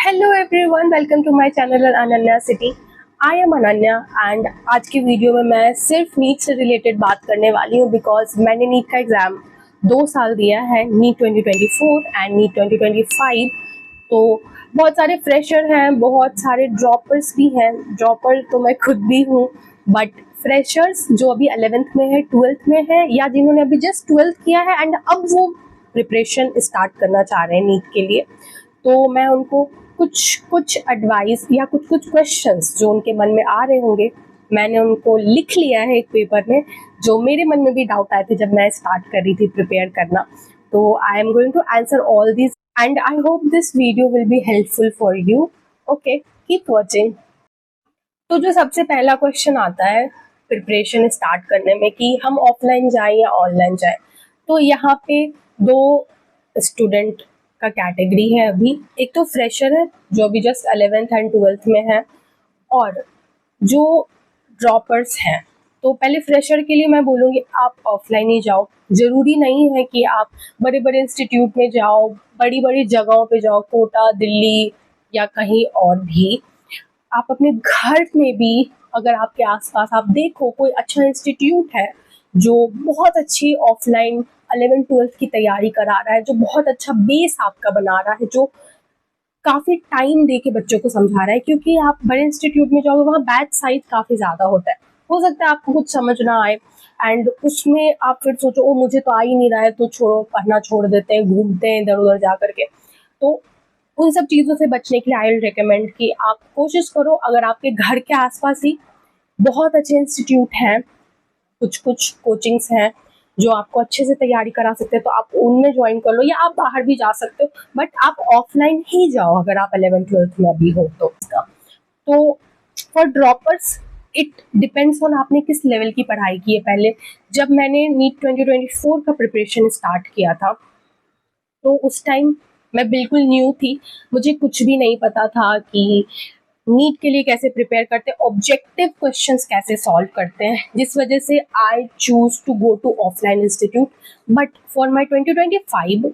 Hello everyone, welcome to my channel Ananya city. I am Ananya and आज की video में मैं सिर्फ नीट से रिलेटेड बात करने वाली हूँ बिकॉज मैंने नीट का एग्ज़ाम 2 साल दिया है, नीट 2024 एंड नीट 2025। तो बहुत सारे फ्रेशर हैं, बहुत सारे ड्रॉपर्स भी हैं। ड्रॉपर तो मैं खुद भी हूँ, बट फ्रेशर्स जो अभी 11th में है, 12th में है, या जिन्होंने अभी जस्ट 12th किया है एंड अब वो प्रिपरेशन स्टार्ट करना चाह रहे हैं नीट के लिए, तो मैं उनको कुछ एडवाइस या कुछ क्वेश्चंस जो उनके मन में आ रहे होंगे, मैंने उनको लिख लिया है एक पेपर में। जो मेरे मन में भी डाउट आए थे जब मैं स्टार्ट कर रही थी प्रिपेयर करना, तो I am going to answer all this and I hope this video will be helpful for you. Okay, keep watching. तो जो सबसे पहला क्वेश्चन आता है प्रिपरेशन स्टार्ट करने में कि हम ऑफलाइन जाएं या ऑनलाइन जाएं, तो यहाँ पे दो स्टूडेंट का कैटेगरी है अभी। एक तो फ्रेशर है जो अभी जस्ट 11th एंड 12th में है, और जो ड्रॉपर्स हैं। तो पहले फ्रेशर के लिए मैं बोलूँगी आप ऑफलाइन ही जाओ। ज़रूरी नहीं है कि आप बड़े बड़े इंस्टीट्यूट में जाओ, बड़ी बड़ी जगहों पे जाओ, कोटा, दिल्ली या कहीं और भी। आप अपने घर में भी, अगर आपके आसपास आप देखो कोई अच्छा इंस्टीट्यूट है जो बहुत अच्छी ऑफलाइन 11th-12th की तैयारी करा रहा है, जो बहुत अच्छा बेस आपका बना रहा है, जो काफ़ी टाइम दे के बच्चों को समझा रहा है, क्योंकि आप बड़े इंस्टीट्यूट में जाओगे वहाँ बैच साइज काफ़ी ज़्यादा होता है। हो सकता है आपको कुछ समझ ना आए एंड उसमें आप फिर सोचो ओ मुझे तो आ ही नहीं रहा है, तो छोड़ो, पढ़ना छोड़ देते हैं, घूमते हैं इधर उधर जा करके। तो उन सब चीज़ों से बचने के लिए आई विल रिकमेंड कि आप कोशिश करो, अगर आपके घर के आसपास ही बहुत अच्छे इंस्टीट्यूट हैं, कुछ कोचिंग्स हैं जो आपको अच्छे से तैयारी करा सकते हैं, तो आप उनमें ज्वाइन कर लो, या आप बाहर भी जा सकते हो, बट आप ऑफलाइन ही जाओ अगर आप 11th-12th में अभी हो तो। तो for droppers it depends on आपने किस लेवल की पढ़ाई की है। पहले जब मैंने नीट 2024 का प्रिपरेशन स्टार्ट किया था, तो उस टाइम मैं बिल्कुल न्यू थी, मुझे कुछ भी नहीं पता था कि नीट के लिए कैसे प्रिपेयर करते हैं, ऑब्जेक्टिव क्वेश्चंस कैसे सॉल्व करते हैं, जिस वजह से I choose to go to offline institute. But for my 2025,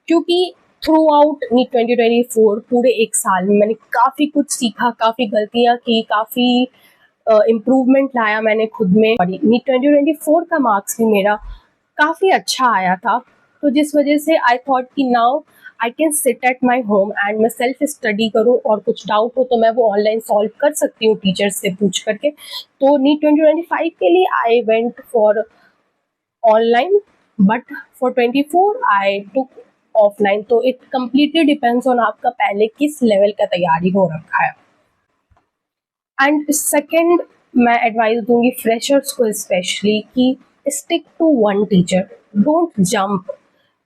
क्योंकि थ्रू आउट नीट 2024 पूरे एक साल में मैंने काफ़ी कुछ सीखा, काफ़ी गलतियाँ की, काफ़ी इम्प्रूवमेंट लाया मैंने खुद में। नीट 2024 का मार्क्स भी मेरा काफ़ी अच्छा आया था, तो जिस वजह से आई थॉट कि now I can sit at my home and मैं सेल्फ स्टडी करूँ, और कुछ डाउट हो तो मैं वो ऑनलाइन सॉल्व कर सकती हूँ टीचर्स से पूछ करके। तो नीट 2025 के लिए I went for online, but for 24 I took offline. तो इट कम्प्लीटली डिपेंड्स ऑन आपका पहले किस लेवल का तैयारी हो रखा है। एंड सेकेंड, मैं एडवाइस दूंगी फ्रेशर्स को स्पेशली कि stick to one teacher, don't jump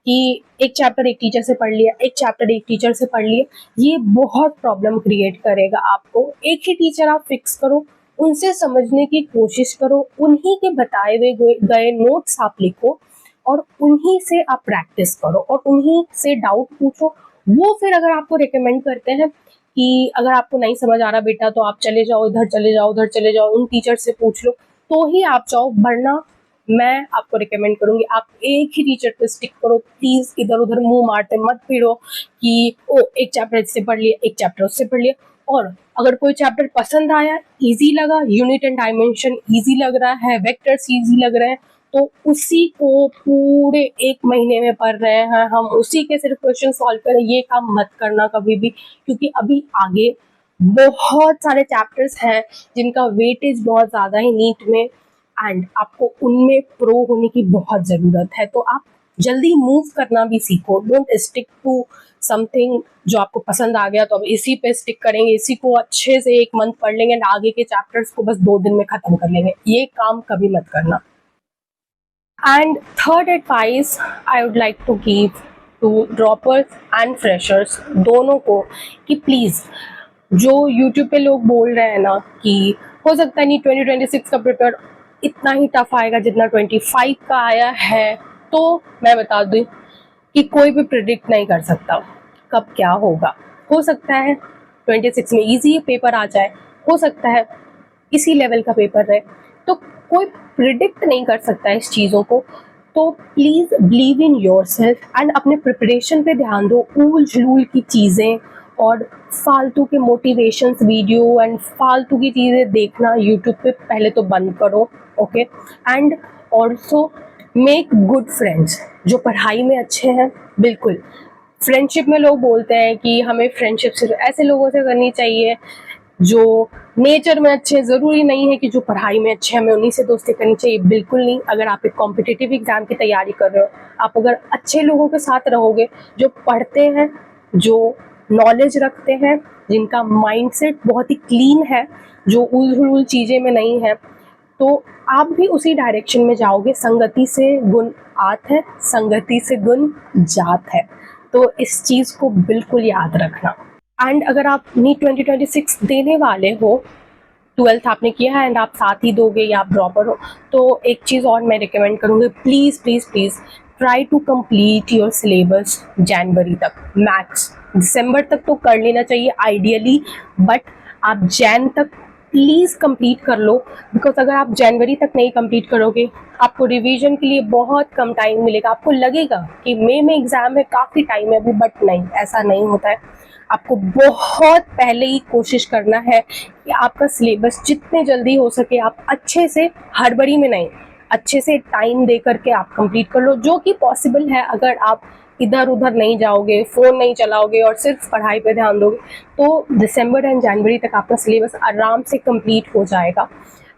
कि एक चैप्टर एक टीचर से पढ़ लिया, एक चैप्टर एक टीचर से पढ़ लिया, ये बहुत प्रॉब्लम क्रिएट करेगा आपको। एक ही टीचर आप फिक्स करो, उनसे समझने की कोशिश करो, उन्हीं के बताए हुए गए नोट्स आप लिखो, और उन्हीं से आप प्रैक्टिस करो, और उन्हीं से डाउट पूछो। वो फिर अगर आपको रिकमेंड करते हैं कि अगर आपको नहीं समझ आ रहा बेटा, तो आप चले जाओ, इधर चले जाओ, उधर चले जाओ, उन टीचर से पूछ लो, तो ही आप जाओ। वरना मैं आपको रिकमेंड करूंगी आप एक ही टीचर पे स्टिक करो। प्लीज इधर उधर मुंह मारते मत फिरो कि ओ एक चैप्टर इससे पढ़ लिया, एक चैप्टर उससे पढ़ लिया। और अगर कोई चैप्टर पसंद आया, इजी लगा, यूनिट एंड डायमेंशन इजी लग रहा है, वेक्टर्स इजी लग रहे हैं, तो उसी को पूरे एक महीने में पढ़ रहे हैं हम, उसी के सिर्फ क्वेश्चन सॉल्व करें, ये काम मत करना कभी भी, क्योंकि अभी आगे बहुत सारे चैप्टर्स हैं जिनका वेटेज बहुत ज़्यादा है नीट में, एंड आपको उनमें प्रो होने की बहुत ज़रूरत है। तो आप जल्दी मूव करना भी सीखो, डोंट स्टिक टू समथिंग जो आपको पसंद आ गया तो अब इसी पे स्टिक करेंगे, इसी को अच्छे से एक मंथ पढ़ लेंगे एंड आगे के चैप्टर्स को बस 2 दिन में ख़त्म कर लेंगे। ये काम कभी मत करना। And third advice I would like to give to droppers and freshers दोनों को कि प्लीज़, जो यूट्यूब पे लोग बोल रहे हैं ना कि हो सकता है नहीं 2026 का प्रिपेयर इतना ही टफ आएगा जितना 25 का आया है, तो मैं बता दूं कि कोई भी प्रिडिक्ट नहीं कर सकता कब क्या होगा। हो सकता है 26 में इजी पेपर आ जाए, हो सकता है इसी लेवल का पेपर रहे, तो कोई प्रिडिक्ट नहीं कर सकता इस चीज़ों को। तो please believe in your self and अपने प्रिपरेशन पे ध्यान दो। ऊल झूल की चीज़ें और फालतू के मोटिवेशंस वीडियो एंड फालतू की चीज़ें देखना यूट्यूब पे पहले तो बंद करो, okay. And also make good friends जो पढ़ाई में अच्छे हैं। बिल्कुल, फ्रेंडशिप में लोग बोलते हैं कि हमें फ्रेंडशिप सिर्फ ऐसे लोगों से करनी चाहिए जो नेचर में अच्छे हैं। ज़रूरी नहीं है कि जो पढ़ाई में अच्छे हैं हमें उन्हीं से दोस्ती करनी चाहिए, बिल्कुल नहीं। अगर आप एक कॉम्पिटिटिव एग्ज़ाम की तैयारी कर रहे हो, आप अगर अच्छे लोगों के साथ रहोगे जो पढ़ते हैं, जो नॉलेज रखते हैं, जिनका माइंडसेट बहुत ही क्लीन है, जो उल चीज़ें में नहीं है, तो आप भी उसी डायरेक्शन में जाओगे। संगति से गुण आत है, संगति से गुण जात है। तो इस चीज़ को बिल्कुल याद रखना। एंड अगर आप नीट 2026 देने वाले हो, 12th आपने किया है एंड आप साथ ही दोगे या आप ड्रॉपर हो, तो एक चीज़ और मैं रिकमेंड करूँगी, please please please try to complete your syllabus जनवरी तक मैक्स। दिसंबर तक तो कर लेना चाहिए आइडियली, बट आप जैन तक प्लीज़ कंप्लीट कर लो। बिकॉज अगर आप जनवरी तक नहीं कंप्लीट करोगे, आपको रिवीजन के लिए बहुत कम टाइम मिलेगा। आपको लगेगा कि मई में एग्ज़ाम है, काफ़ी टाइम है अभी, बट नहीं, ऐसा नहीं होता है। आपको बहुत पहले ही कोशिश करना है कि आपका सिलेबस जितने जल्दी हो सके आप अच्छे से, हड़बड़ी में नहीं, अच्छे से टाइम दे करके आप कंप्लीट कर लो, जो कि पॉसिबल है अगर आप इधर उधर नहीं जाओगे, फ़ोन नहीं चलाओगे और सिर्फ पढ़ाई पे ध्यान दोगे। तो दिसंबर एंड जनवरी तक आपका सिलेबस आराम से कंप्लीट हो जाएगा।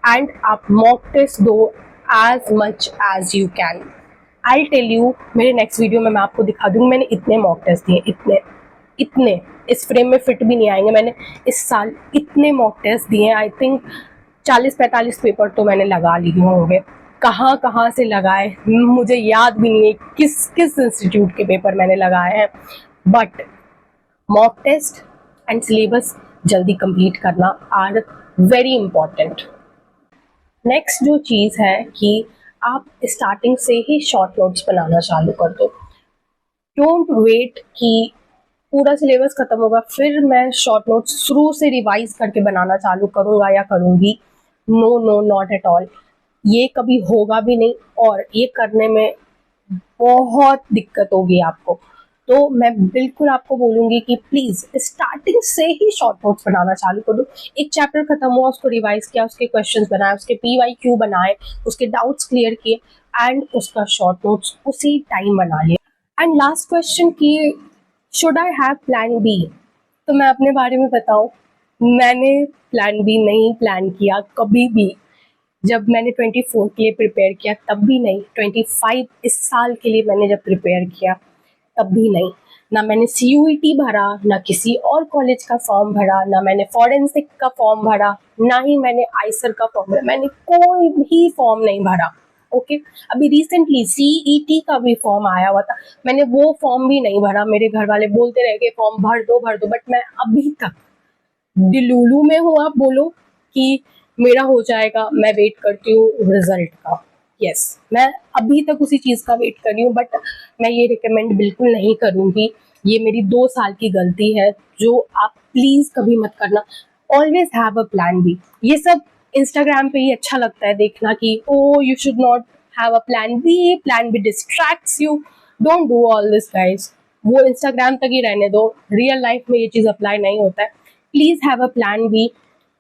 एंड आप मॉक टेस्ट दो as much as you can. I tell you, मेरे नेक्स्ट वीडियो में मैं आपको दिखा दूँगी मैंने इतने मॉक टेस्ट दिए, इतने इस फ्रेम में फिट भी नहीं आएंगे। मैंने इस साल इतने मॉक टेस्ट दिए हैं, आई थिंक 40-45 पेपर तो मैंने लगा लिए होंगे। कहाँ कहाँ से लगाए मुझे याद भी नहीं है, किस किस इंस्टीट्यूट के पेपर मैंने लगाए हैं। But mock test and syllabus जल्दी कंप्लीट करना आर वेरी इम्पॉर्टेंट। नेक्स्ट जो चीज़ है कि आप स्टार्टिंग से ही शॉर्ट नोट्स बनाना चालू कर दो। डोंट वेट कि पूरा सिलेबस खत्म होगा फिर मैं शॉर्ट नोट्स शुरू से रिवाइज करके बनाना चालू करूँगा या करूँगी। No no, not at all. ये कभी होगा भी नहीं और ये करने में बहुत दिक्कत होगी आपको। तो मैं बिल्कुल आपको बोलूँगी कि प्लीज़ स्टार्टिंग से ही शॉर्ट नोट्स बनाना चालू कर दो। एक चैप्टर खत्म हुआ, उसको रिवाइज किया, उसके क्वेश्चंस बनाए, उसके PYQ बनाए, उसके डाउट्स क्लियर किए एंड उसका शॉर्ट नोट्स उसी टाइम बना लिया। एंड लास्ट क्वेश्चन की should I have plan B? तो मैं अपने बारे में बताऊँ, मैंने प्लान बी नहीं प्लान किया कभी भी। जब मैंने 24 के लिए प्रिपेयर किया तब भी नहीं, 25 इस साल के लिए मैंने जब प्रिपेयर किया तब भी नहीं। ना मैंने CUET भरा, ना किसी और कॉलेज का फॉर्म भरा, ना मैंने फॉरेंसिक का फॉर्म भरा, ना ही मैंने आइसर का फॉर्म भरा। मैंने कोई भी फॉर्म नहीं भरा, ओके। अभी रिसेंटली CET का भी फॉर्म आया हुआ था, मैंने वो फॉर्म भी नहीं भरा। मेरे घर वाले बोलते रहे कि फॉर्म भर दो भर दो, बट मैं अभी तक दिलुलू में हूँ। आप बोलो कि मेरा हो जाएगा, मैं वेट करती हूँ रिजल्ट का। यस, मैं अभी तक उसी चीज़ का वेट कर रही हूँ, बट मैं ये रिकमेंड बिल्कुल नहीं करूँगी। ये मेरी 2 साल की गलती है जो आप प्लीज़ कभी मत करना। Always have a plan B. ये सब इंस्टाग्राम पे ही अच्छा लगता है देखना कि oh you should not have a plan B distracts you. Don't do all this guys. वो इंस्टाग्राम तक ही रहने दो, रियल लाइफ में ये चीज़ अप्लाई नहीं होता है। Please have a plan B.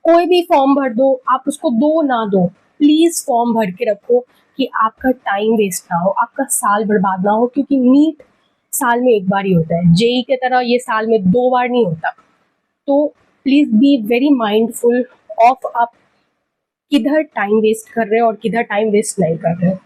कोई भी फॉर्म भर दो, आप उसको दो ना दो, प्लीज़ फॉर्म भर के रखो कि आपका टाइम वेस्ट ना हो, आपका साल बर्बाद ना हो। क्योंकि नीट साल में एक बार ही होता है, JEE की तरह ये साल में 2 बार नहीं होता। तो please be very mindful of आप किधर टाइम वेस्ट कर रहे हो और किधर टाइम वेस्ट नहीं कर रहे हो।